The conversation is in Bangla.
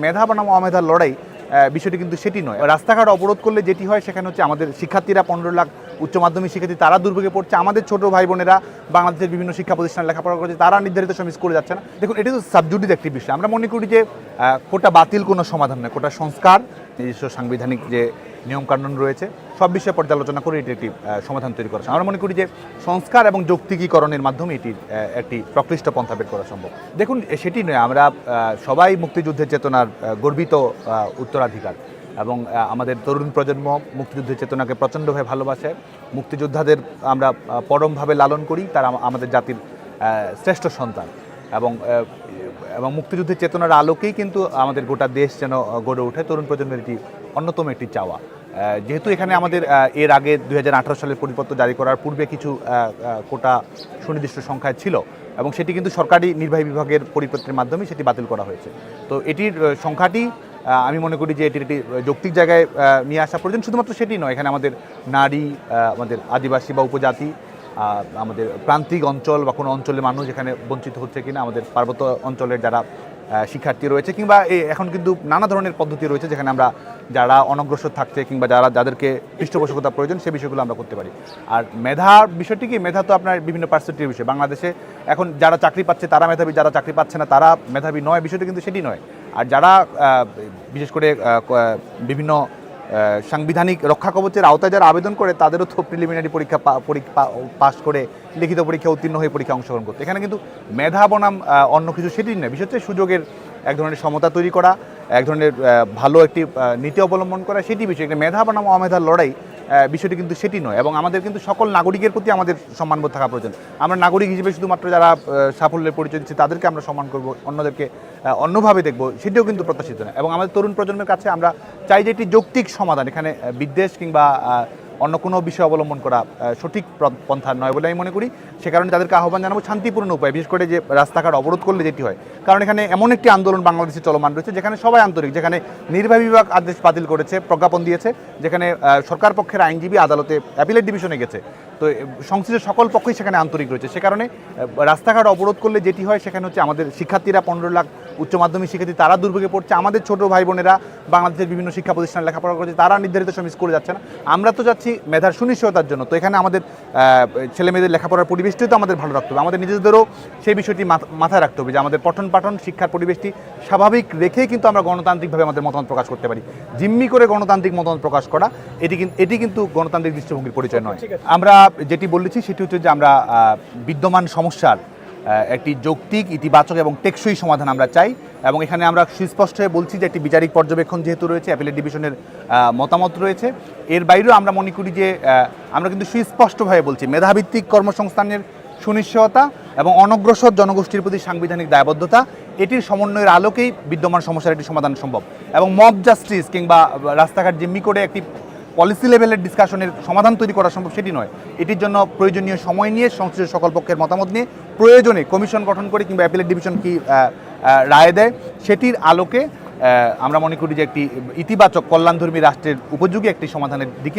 মেধা বনাম অমেধার লড়াই বিষয়টি কিন্তু সেটি নয়। রাস্তাঘাট অবরোধ করলে যেটি হয় সেখানে হচ্ছে আমাদের শিক্ষার্থীরা 15 লাখ উচ্চ মাধ্যমিক শিক্ষার্থী তারা দুর্ভোগে পড়ছে, আমাদের ছোট ভাই বোনেরা বাংলাদেশের বিভিন্ন শিক্ষা প্রতিষ্ঠানে লেখাপড়া করছে তারা নির্ধারিত সময় স্কুলে যাচ্ছে না। দেখুন, এটি তো সাবজুডিস একটি বিষয়। আমরা মনে করি যে কোটা বাতিল কোনো সমাধান নয়, কোটা সংস্কার, নিজস্ব সাংবিধানিক যে নিয়মকানুন রয়েছে সব বিষয়ে পর্যালোচনা করে এটি একটি সমাধান তৈরি করা। আমরা মনে করি যে সংস্কার এবং যৌক্তিকীকরণের মাধ্যমে এটির একটি প্রকৃষ্ট পন্থা বের করা সম্ভব। দেখুন, সেটি নয়, আমরা সবাই মুক্তিযুদ্ধের চেতনার গর্বিত উত্তরাধিকার এবং আমাদের তরুণ প্রজন্ম মুক্তিযুদ্ধের চেতনাকে প্রচণ্ডভাবে ভালোবাসে। মুক্তিযোদ্ধাদের আমরা পরমভাবে লালন করি, তারা আমাদের জাতির শ্রেষ্ঠ সন্তান এবং মুক্তিযুদ্ধের চেতনার আলোকেই কিন্তু আমাদের গোটা দেশ যেন গড়ে ওঠে। তরুণ প্রজন্মের এটি অন্যতম একটি চাওয়া। যেহেতু এখানে আমাদের এর আগে 2018 সালের পরিপত্র জারি করার পূর্বে কিছু কোটা সুনির্দিষ্ট সংখ্যায় ছিল এবং সেটি কিন্তু সরকারি নির্বাহী বিভাগের পরিপত্রের মাধ্যমে সেটি বাতিল করা হয়েছে। তো এটির সংখ্যাটি আমি মনে করি যে এটির একটি যৌক্তিক জায়গায় নিয়ে আসা প্রয়োজন। শুধুমাত্র সেটি নয়, এখানে আমাদের নারী, আমাদের আদিবাসী বা উপজাতি, আমাদের প্রান্তিক অঞ্চল বা কোনো অঞ্চলের মানুষ এখানে বঞ্চিত হচ্ছে কিনা, আমাদের পার্বত্য অঞ্চলের যারা শিক্ষার্থী রয়েছে, কিংবা এখন কিন্তু নানা ধরনের পদ্ধতি রয়েছে যেখানে আমরা যারা অনগ্রসর থাকছে কিংবা যাদেরকে পৃষ্ঠপোষকতা প্রয়োজন সে বিষয়গুলো আমরা করতে পারি। আর মেধার বিষয়টি কি, মেধা তো আপনার বিভিন্ন পার্সেন্টের বিষয়। বাংলাদেশে এখন যারা চাকরি পাচ্ছে তারা মেধাবী, যারা চাকরি পাচ্ছে না তারা মেধাবী নয়, বিষয়টি কিন্তু সেটি নয়। আর যারা বিশেষ করে বিভিন্ন সাংবিধানিক রক্ষা কবচের আওতায় যারা আবেদন করে তাদেরও তো প্রিলিমিনারি পরীক্ষা পাস করে লিখিত পরীক্ষা উত্তীর্ণ হয়ে পরীক্ষা অংশগ্রহণ করতে। এখানে কিন্তু মেধা বনাম অন্য কিছু সেটি নয়, বিষয় হচ্ছে সুযোগের এক ধরনের সমতা তৈরি করা, এক ধরনের ভালো একটি নীতি অবলম্বন করা, সেটি বিষয়। মেধা বনাম অমেধার লড়াই বিষয়টি কিন্তু সেটি নয় এবং আমাদের কিন্তু সকল নাগরিকের প্রতি আমাদের সম্মানবোধ থাকা প্রয়োজন। আমরা নাগরিক হিসেবে শুধুমাত্র যারা সাফল্যের পরিচয় দিচ্ছে তাদেরকে আমরা সম্মান করব, অন্যদেরকে অন্যভাবে দেখব, সেটিও কিন্তু প্রত্যাশিত নয়। এবং আমাদের তরুণ প্রজন্মের কাছে আমরা চাই যে একটি যৌক্তিক সমাধান, এখানে বিদ্বেষ কিংবা অন্য কোনো বিষয় অবলম্বন করা সঠিক পন্থা নয় বলে আমি মনে করি। সে কারণে তাদেরকে আহ্বান জানাবো শান্তিপূর্ণ উপায়, বিশেষ করে যে রাস্তাঘাট অবরোধ করলে যেটি হয়। কারণ এখানে এমন একটি আন্দোলন বাংলাদেশে চলমান রয়েছে যেখানে সবাই আন্তরিক, যেখানে নির্বাহী বিভাগ আদেশ বাতিল করেছে, প্রজ্ঞাপন দিয়েছে, যেখানে সরকার পক্ষের আইনজীবী আদালতে অ্যাপিলেট ডিভিশনে গেছে। তো সংশ্লিষ্ট সকল পক্ষই সেখানে আন্তরিক রয়েছে। সে কারণে রাস্তাঘাট অবরোধ করলে যেটি হয় সেখানে হচ্ছে আমাদের শিক্ষার্থীরা 15 লাখ উচ্চ মাধ্যমিক শিক্ষার্থী তারা দুর্ভোগে পড়ছে, আমাদের ছোট ভাই বোনেরা বাংলাদেশের বিভিন্ন শিক্ষা প্রতিষ্ঠানে লেখাপড়া করছে তারা নির্ধারিত সময় স্কুলে যাচ্ছে না। আমরা তো যাচ্ছি মেধার সুনিশ্চয়তার জন্য। তো এখানে আমাদের ছেলে মেয়েদের লেখাপড়ার পরিবেশটিও তো আমাদের ভালো রাখতে হবে, আমাদের নিজেদেরও সেই বিষয়টি মাথায় রাখতে হবে যে আমাদের পঠন পাঠন শিক্ষার পরিবেশটি স্বাভাবিক রেখেই কিন্তু আমরা গণতান্ত্রিকভাবে আমাদের মতামত প্রকাশ করতে পারি। জিম্মি করে গণতান্ত্রিক মতামত প্রকাশ করা এটি কিন্তু গণতান্ত্রিক দৃষ্টিভঙ্গির পরিচয় নয়। আমরা যেটি বলেছি সেটি হচ্ছে যে আমরা বিদ্যমান সমস্যার একটি যৌক্তিক, ইতিবাচক এবং টেকসই সমাধান আমরা চাই এবং এখানে আমরা সুস্পষ্ট হয়ে বলছি যে একটি বিচারিক পর্যবেক্ষণ যেহেতু রয়েছে, অ্যাপিলেট ডিভিশনের মতামত রয়েছে, এর বাইরেও আমরা মনে করি যে আমরা কিন্তু সুস্পষ্টভাবে বলছি মেধাভিত্তিক কর্মসংস্থানের সুনিশ্চয়তা এবং অনগ্রসর জনগোষ্ঠীর প্রতি সাংবিধানিক দায়বদ্ধতা, এটির সমন্বয়ের আলোকেই বিদ্যমান সমস্যার একটি সমাধান সম্ভব। এবং মব জাস্টিস কিংবা রাস্তাঘাট জিম্মি করে একটি পলিসি লেভেলের ডিসকাশনের সমাধান তৈরি করা সম্ভব সেটি নয়। এটির জন্য প্রয়োজনীয় সময় নিয়ে সংশ্লিষ্ট সকল পক্ষের মতামত নিয়ে প্রয়োজনে কমিশন গঠন করে কিংবা অ্যাপিলেট ডিভিশন কি রায় দেয় সেটির আলোকে আমরা মনে করি যে একটি ইতিবাচক কল্যাণধর্মী রাষ্ট্রের উপযোগী একটি সমাধানের দিকে